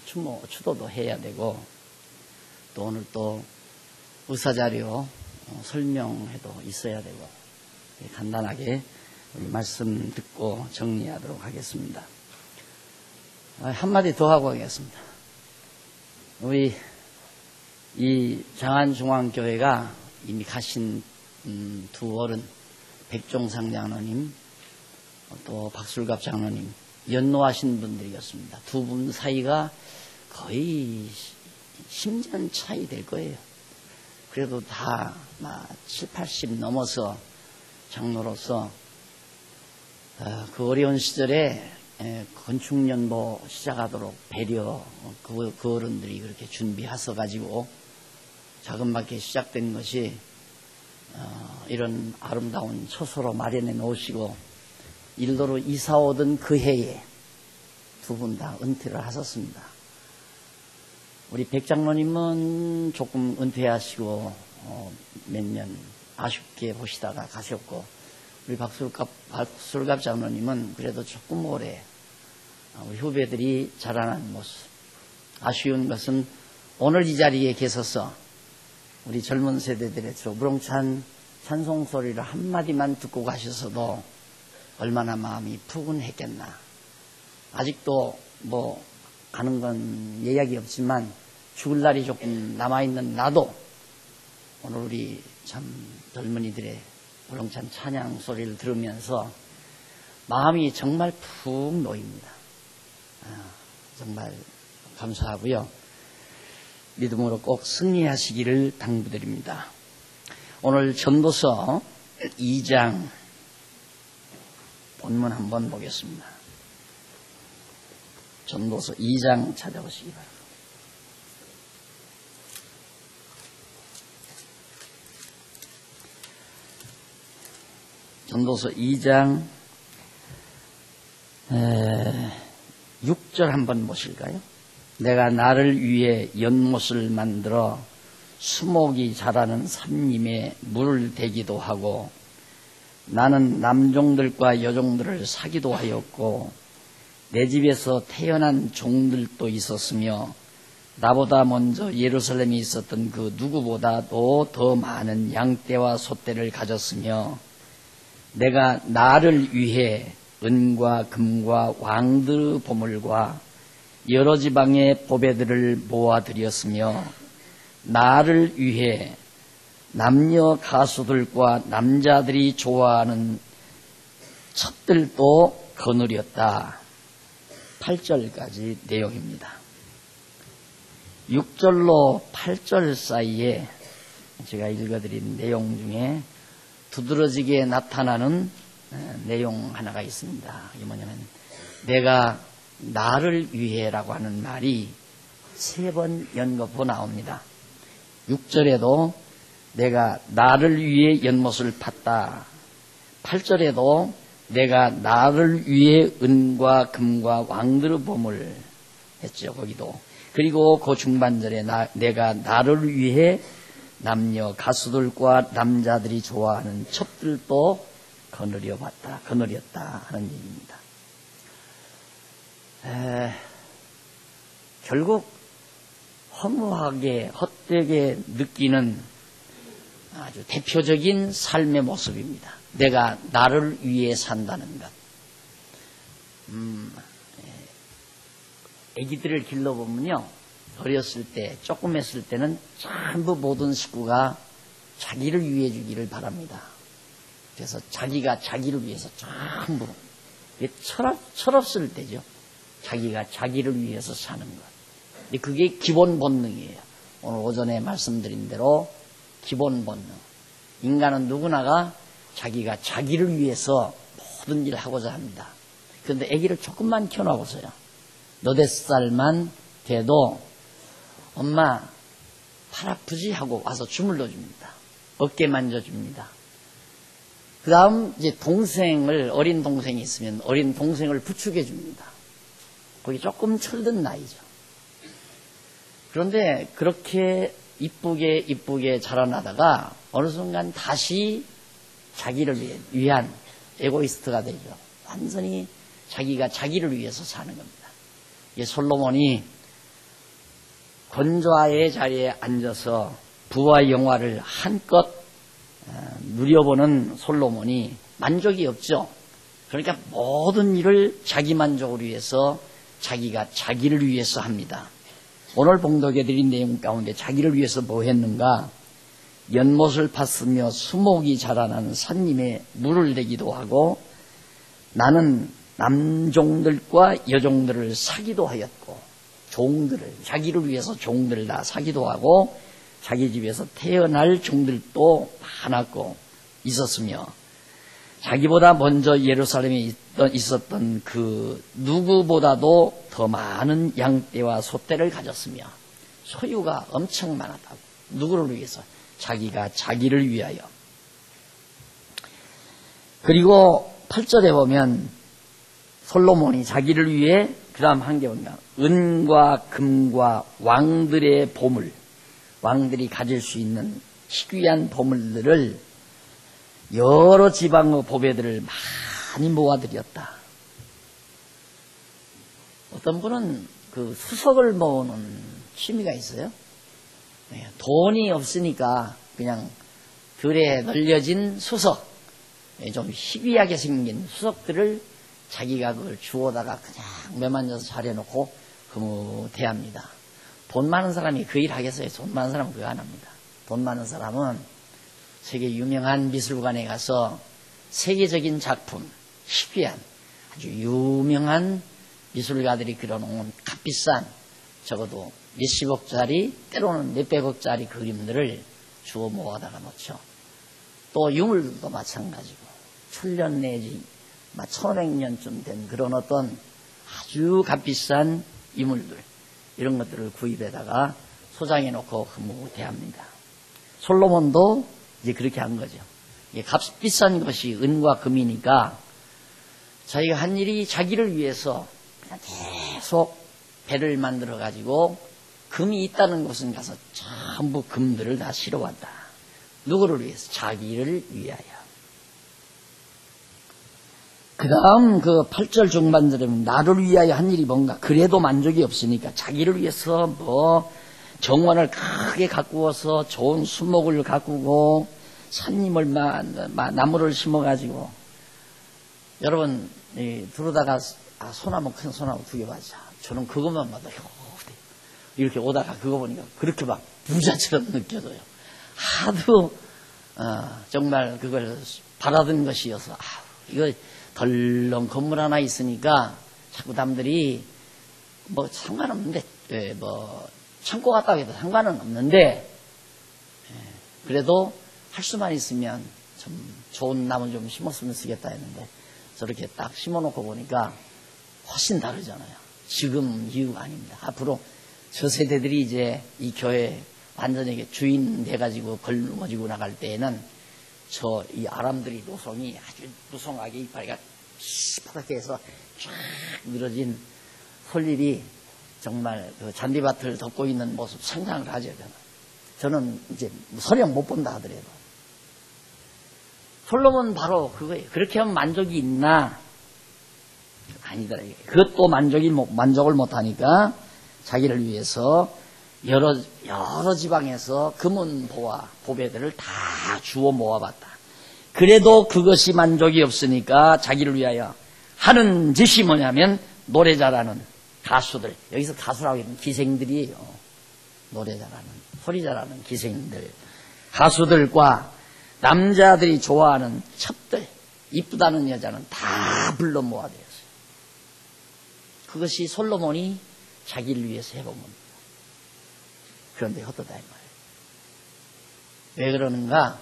추도도 해야 되고, 또 오늘 또 의사자료 설명회도 있어야 되고, 간단하게 우리 말씀 듣고 정리하도록 하겠습니다. 한마디 더 하고 가겠습니다. 우리 이 장안중앙교회가 이미 가신 두 어른, 백종상 장로님, 또 박술갑 장로님, 연로하신 분들이었습니다. 두 분 사이가 거의 10년 차이 될 거예요. 그래도 다 7, 80 넘어서 장로로서 그 어려운 시절에 건축연보 시작하도록 배려, 그 어른들이 그렇게 준비하셔 가지고 자그맣게 시작된 것이 이런 아름다운 처소로 마련해 놓으시고, 일도로 이사 오던 그 해에 두 분 다 은퇴를 하셨습니다. 우리 백 장로님은 조금 은퇴하시고 몇 년 아쉽게 보시다가 가셨고, 우리 박술갑 장로님은 그래도 조금 오래 우리 후배들이 자라난 모습. 아쉬운 것은 오늘 이 자리에 계셔서 우리 젊은 세대들의 우렁찬 찬송 소리를 한마디만 듣고 가셔서도 얼마나 마음이 푸근했겠나. 아직도 가는 건 예약이 없지만 죽을 날이 조금 남아있는 나도 오늘 우리 참 젊은이들의 우렁찬 찬양 소리를 들으면서 마음이 정말 푹 놓입니다. 정말 감사하고요. 믿음으로 꼭 승리하시기를 당부드립니다. 오늘 전도서 2장 본문 한번 보겠습니다. 전도서 2장 찾아보시기 바랍니다. 전도서 2장 6절 한번 보실까요? 내가 나를 위해 연못을 만들어 수목이 자라는 산림에 물을 대기도 하고, 나는 남종들과 여종들을 사기도 하였고, 내 집에서 태어난 종들도 있었으며, 나보다 먼저 예루살렘에 있었던 그 누구보다도 더 많은 양떼와 소떼를 가졌으며, 내가 나를 위해 은과 금과 왕들의 보물과 여러 지방의 보배들을 모아들였으며, 나를 위해 남녀 가수들과 남자들이 좋아하는 첩들도 거느렸다. 8절까지 내용입니다. 6절로 8절 사이에 제가 읽어드린 내용 중에 두드러지게 나타나는 내용 하나가 있습니다. 이게 뭐냐면, 내가 나를 위해라고 하는 말이 3번 연거푸 나옵니다. 6절에도 내가 나를 위해 연못을 팠다. 8절에도 내가 나를 위해 은과 금과 왕들의 보물 했죠. 거기도. 그리고 그 중반절에 내가 나를 위해 남녀 가수들과 남자들이 좋아하는 첩들도 거느렸다 하는 얘기입니다. 결국 허무하게 헛되게 느끼는 아주 대표적인 삶의 모습입니다. 내가 나를 위해 산다는 것. 아기들을 길러보면요, 어렸을 때, 조금 했을 때는 전부 모든 식구가 자기를 위해 주기를 바랍니다. 그래서 자기가 자기를 위해서 전부, 철없을 때죠. 자기가 자기를 위해서 사는 것. 근데 그게 기본 본능이에요. 오늘 오전에 말씀드린 대로 기본 본능. 인간은 누구나가 자기가 자기를 위해서 모든 일을 하고자 합니다. 그런데 아기를 조금만 키워놔보세요. 너댓 살만 돼도 엄마 팔 아프지? 하고 와서 주물러 줍니다. 어깨 만져줍니다. 그 다음 이제 어린 동생이 있으면 어린 동생을 부축해 줍니다. 거기 조금 철든 나이죠. 그런데 그렇게 이쁘게 자라나다가 어느 순간 다시 자기를 위한 에고이스트가 되죠. 완전히 자기가 자기를 위해서 사는 겁니다. 솔로몬이 권좌의 자리에 앉아서 부와 영화를 한껏 누려보는 솔로몬이 만족이 없죠. 그러니까 모든 일을 자기 만족을 위해서 자기가 자기를 위해서 합니다. 오늘 봉독해드린 내용 가운데 자기를 위해서 뭐 했는가? 연못을 팠으며 수목이 자라나는 산림에 물을 대기도 하고 나는 남종들과 여종들을 사기도 하였고 종들을 자기를 위해서 종들을 다 사기도 하고 자기 집에서 태어날 종들도 많았고 있었으며 자기보다 먼저 예루살렘에 있었던 그 누구보다도 더 많은 양떼와 소떼를 가졌으며 소유가 엄청 많았다고. 누구를 위해서? 자기가 자기를 위하여. 그리고 8절에 보면 솔로몬이 자기를 위해 그 다음 한 게 뭔가 은과 금과 왕들의 보물, 왕들이 가질 수 있는 희귀한 보물들을 여러 지방의 보배들을 많이 모아들였다. 어떤 분은 그 수석을 모으는 취미가 있어요. 돈이 없으니까 그냥 들에 널려진 수석, 좀 희귀하게 생긴 수석들을 자기가 그걸 주워다가 그냥 매만져서 차려놓고 대합니다. 돈 많은 사람이 그 일 하겠어요? 돈 많은 사람은 그거 안 합니다. 돈 많은 사람은 세계 유명한 미술관에 가서 세계적인 작품, 희귀한 아주 유명한 미술가들이 그려놓은 값비싼 적어도 몇십억짜리 때로는 몇백억짜리 그림들을 주워 모아다가 놓죠. 또 유물도 마찬가지고 천년 내지 1500년쯤 된 그런 어떤 아주 값비싼 유물들 이런 것들을 구입해다가 소장해 놓고 흐뭇해합니다. 솔로몬도 이제 그렇게 한 거죠. 이게 값비싼 것이 은과 금이니까 자기가 한 일이 자기를 위해서 그냥 계속 배를 만들어 가지고 금이 있다는 곳은 가서 전부 금들을 다 실어왔다. 누구를 위해서? 자기를 위하여. 그 다음 그 8절 중반절에 나를 위하여 한 일이 뭔가 그래도 만족이 없으니까 자기를 위해서 뭐 정원을 크게 가꾸어서 좋은 수목을 가꾸고 산림을 나무를 심어가지고 여러분 들어다가 소나무 큰 소나무 2개 봐자. 저는 그것만 봐도 이렇게 오다가 그거 보니까 그렇게 막 부자처럼 느껴져요. 하도 정말 그걸 바라던 것이어서 이거 덜렁 건물 하나 있으니까 자꾸 남들이 뭐 상관없는데 뭐 창고 갔다 해도 상관은 없는데 그래도 할 수만 있으면 좀 좋은 나무 좀 심었으면 쓰겠다 했는데 저렇게 딱 심어놓고 보니까 훨씬 다르잖아요. 지금 이유가 아닙니다. 앞으로 저 세대들이 이제 이 교회 완전히 주인 돼가지고 걸머지고 나갈 때에는 이 아람들이 노송이 아주 무성하게 이파리가 시퍼렇게 해서 쫙 늘어진 솔잎이 정말 그 잔디밭을 덮고 있는 모습 상상을 하죠. 저는 이제 설령 못 본다 하더라도 솔로몬 바로 그거예요. 그렇게 하면 만족이 있나? 아니더라. 그것도 만족을 못하니까 자기를 위해서 여러 지방에서 금은 보와 보배들을 다 주워 모아봤다. 그래도 그것이 만족이 없으니까 자기를 위하여 하는 짓이 뭐냐면 노래 잘하는 가수들, 여기서 가수라고 하면 기생들이에요. 노래 잘하는, 소리 잘하는 기생들, 가수들과 남자들이 좋아하는 첩들, 이쁘다는 여자는 다 불러 모아되었어요. 그것이 솔로몬이 자기를 위해서 해본 겁니다. 그런데 헛되다 이 말이에요. 왜 그러는가?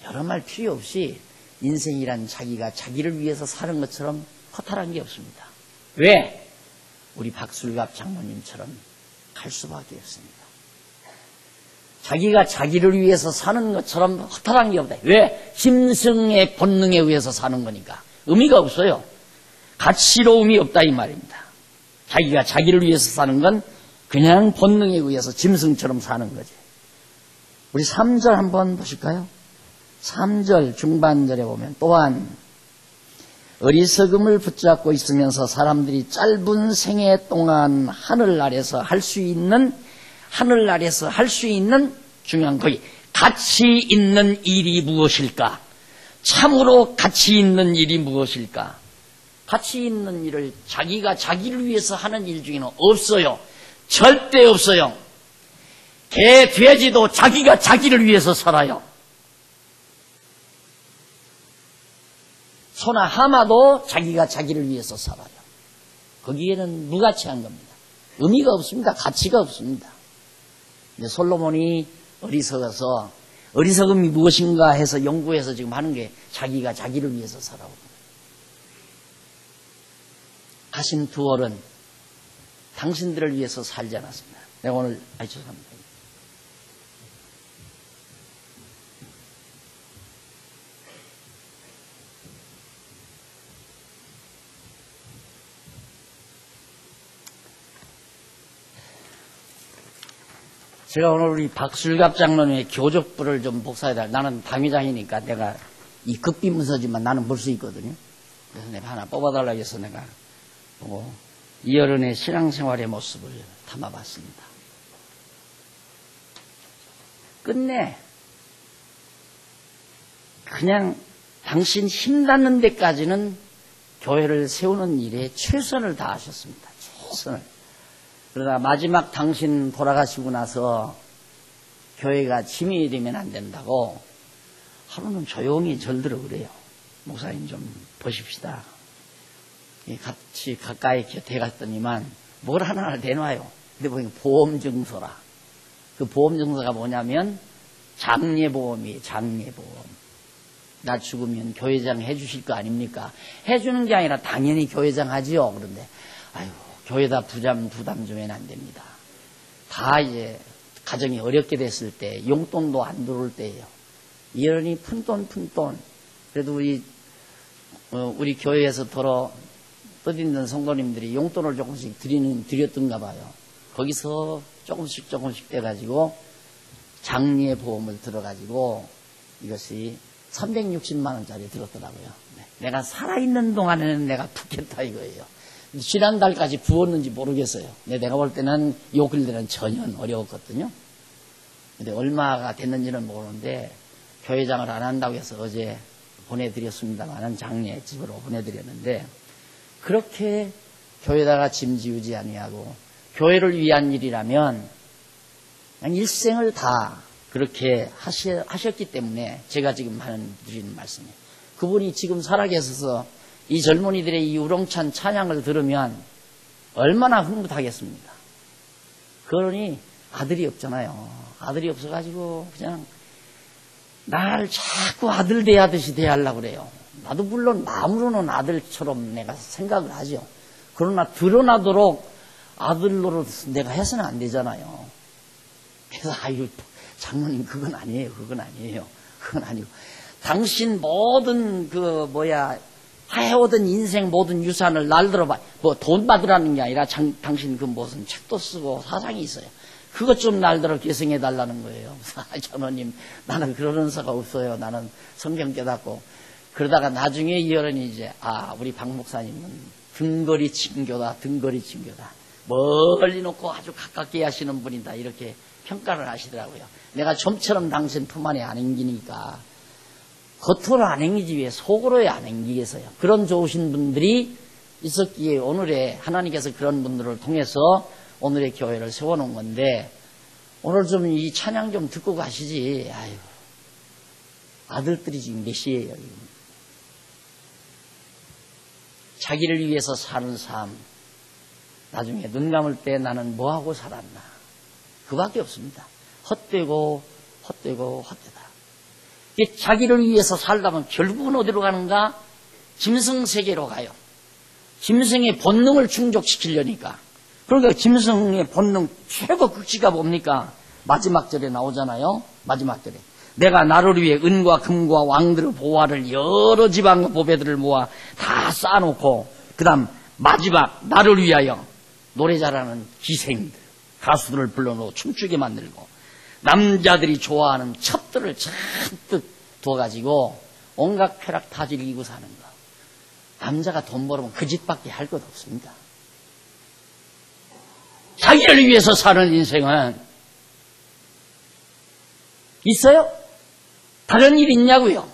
여러 말 필요 없이 인생이란 자기가 자기를 위해서 사는 것처럼 허탈한 게 없습니다. 왜? 우리 박술갑 장모님처럼 갈 수밖에 없습니다. 자기가 자기를 위해서 사는 것처럼 허탈한 게 없다. 왜? 짐승의 본능에 의해서 사는 거니까. 의미가 없어요. 가치로움이 없다 이 말입니다. 자기가 자기를 위해서 사는 건 그냥 본능에 의해서 짐승처럼 사는 거지. 우리 3절 한번 보실까요? 3절 중반절에 보면 또한 어리석음을 붙잡고 있으면서 사람들이 짧은 생애 동안 하늘 아래서 할 수 있는 하늘 아래서 할 수 있는 중요한 거기 가치 있는 일이 무엇일까? 참으로 가치 있는 일이 무엇일까? 가치 있는 일을 자기가 자기를 위해서 하는 일 중에는 없어요. 절대 없어요. 개, 돼지도 자기가 자기를 위해서 살아요. 소나 하마도 자기가 자기를 위해서 살아요. 거기에는 무가치한 겁니다. 의미가 없습니다. 가치가 없습니다. 근데 솔로몬이 어리석음이 무엇인가 해서 연구해서 지금 하는 게 자기가 자기를 위해서 살아오는 거예요. 하신 두 어른, 당신들을 위해서 살지 않았습니다. 내가 오늘, 죄송합니다. 제가 오늘 우리 박술갑 장로님의 교적부를 좀 복사해달라. 나는 당회장이니까 내가 이 급비문서지만 나는 볼 수 있거든요. 그래서 내가 하나 뽑아달라고 해서 내가 보고 이 어른의 신앙생활의 모습을 담아봤습니다. 끝내 그냥 당신 힘닿는 데까지는 교회를 세우는 일에 최선을 다하셨습니다. 최선을. 그러다 마지막 당신 돌아가시고 나서 교회가 짐이 되면 안 된다고 하루는 조용히 절들어 그래요. 목사님 좀 보십시다. 같이 가까이 곁에 갔더니만 뭘 하나 내놔요. 근데 보니까 보험증서라. 그 보험증서가 뭐냐면 장례보험이에요. 장례보험. 나 죽으면 교회장 해주실 거 아닙니까? 해주는 게 아니라 당연히 교회장 하지요. 그런데 아유 교회다 부담 주면 안 됩니다. 다 이제 가정이 어렵게 됐을 때 용돈도 안 들어올 때예요. 이러니 푼돈 그래도 우리 교회에서 떠드는 성도님들이 용돈을 조금씩 드렸던가 봐요. 거기서 조금씩 돼가지고 장례보험을 들어가지고 이것이 360만 원짜리 들었더라고요. 내가 살아있는 동안에는 내가 붓겠다 이거예요. 지난달까지 부었는지 모르겠어요. 내가 볼 때는 요 근래는 전혀 어려웠거든요. 근데 얼마가 됐는지는 모르는데 교회장을 안 한다고 해서 어제 보내드렸습니다만은 장례집으로 보내드렸는데 그렇게 교회다가 짐 지우지 아니하고 교회를 위한 일이라면 그냥 일생을 다 그렇게 하셨기 때문에 제가 지금 드리는 말씀이에요. 그분이 지금 살아계셔서 이 젊은이들의 이 우렁찬 찬양을 들으면 얼마나 흐뭇하겠습니까? 그러니 아들이 없잖아요. 아들이 없어가지고 그냥 날 자꾸 아들 대하듯이 대하려고 그래요. 나도 물론 마음으로는 아들처럼 내가 생각을 하죠. 그러나 드러나도록 아들로 내가 해서는 안 되잖아요. 그래서 장모님 그건 아니에요. 그건 아니고 당신 모든 해오던 인생 모든 유산을 날들어 돈 받으라는 게 아니라 당신 그 무슨 책도 쓰고 사상이 있어요. 그것 좀 날들어 계승해 달라는 거예요. 장로님 나는 그런 은사가 없어요. 나는 성경 깨닫고 그러다가 나중에 이 어른이 이제 우리 박 목사님은 등거리 친교다. 멀리 놓고 아주 가깝게 하시는 분이다. 이렇게 평가를 하시더라고요. 내가 좀처럼 당신 품 안에 안 앵기니까 겉으로 안 앵기지 왜 속으로 안 앵기겠어요. 그런 좋으신 분들이 있었기에 오늘의 하나님께서 그런 분들을 통해서 오늘의 교회를 세워놓은 건데 오늘 좀 이 찬양 좀 듣고 가시지. 아들들이 지금 몇이에요. 자기를 위해서 사는 삶. 나중에 눈 감을 때 나는 뭐하고 살았나. 그밖에 없습니다. 헛되고 헛되다. 자기를 위해서 살다면 결국은 어디로 가는가? 짐승세계로 가요. 짐승의 본능을 충족시키려니까. 그러니까 짐승의 본능 최고 극치가 뭡니까? 마지막 절에 나오잖아요. 마지막 절에. 내가 나를 위해 은과 금과 왕들의 보화를 여러 지방과 보배들을 모아 다 쌓아놓고 그 다음 마지막 나를 위하여 노래 잘하는 기생들 가수들을 불러놓고 춤추게 만들고 남자들이 좋아하는 첩들을 잔뜩 둬가지고 온갖 쾌락 다 즐기고 사는 거. 남자가 돈 벌으면 그 짓밖에 할 것 없습니다. 자기를 위해서 사는 인생은 있어요? 다른 일 있냐고요?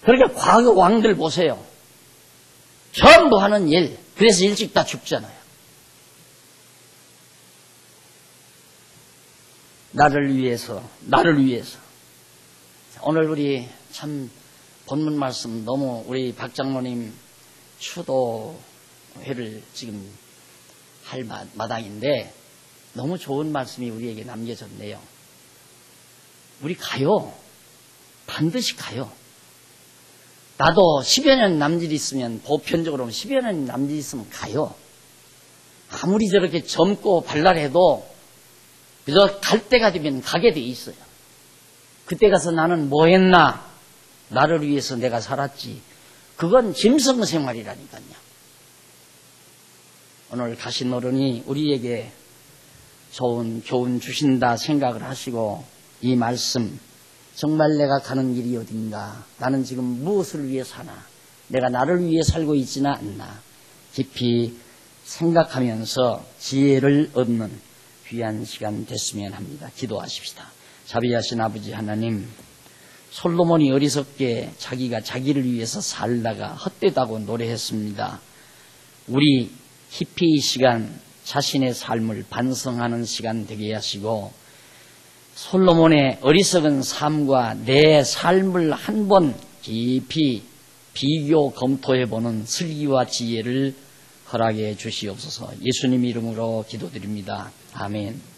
그러니까 과거 왕들 보세요. 전부 하는 일. 그래서 일찍 다 죽잖아요. 나를 위해서. 오늘 우리 참 본문 말씀 너무 우리 박 장로님 추도회를 지금 할 마당인데 너무 좋은 말씀이 우리에게 남겨졌네요. 우리 가요. 반드시 가요. 나도 10여 년 남짓 있으면, 보편적으로 10여 년 남짓 있으면 가요. 아무리 저렇게 젊고 발랄해도 그저 갈 때가 되면 가게 돼 있어요. 그때 가서 나는 뭐 했나? 나를 위해서 내가 살았지. 그건 짐승 생활이라니까요. 오늘 가신 어른이 우리에게 좋은 교훈 주신다 생각을 하시고 이 말씀, 정말 내가 가는 길이 어딘가, 나는 지금 무엇을 위해 사나, 내가 나를 위해 살고 있지는 않나 깊이 생각하면서 지혜를 얻는 귀한 시간 됐으면 합니다. 기도하십시다. 자비하신 아버지 하나님, 솔로몬이 어리석게 자기가 자기를 위해서 살다가 헛되다고 노래했습니다. 우리 깊이 이 시간 자신의 삶을 반성하는 시간 되게 하시고 솔로몬의 어리석은 삶과 내 삶을 한번 깊이 비교 검토해보는 슬기와 지혜를 허락해 주시옵소서. 예수님 이름으로 기도드립니다. 아멘.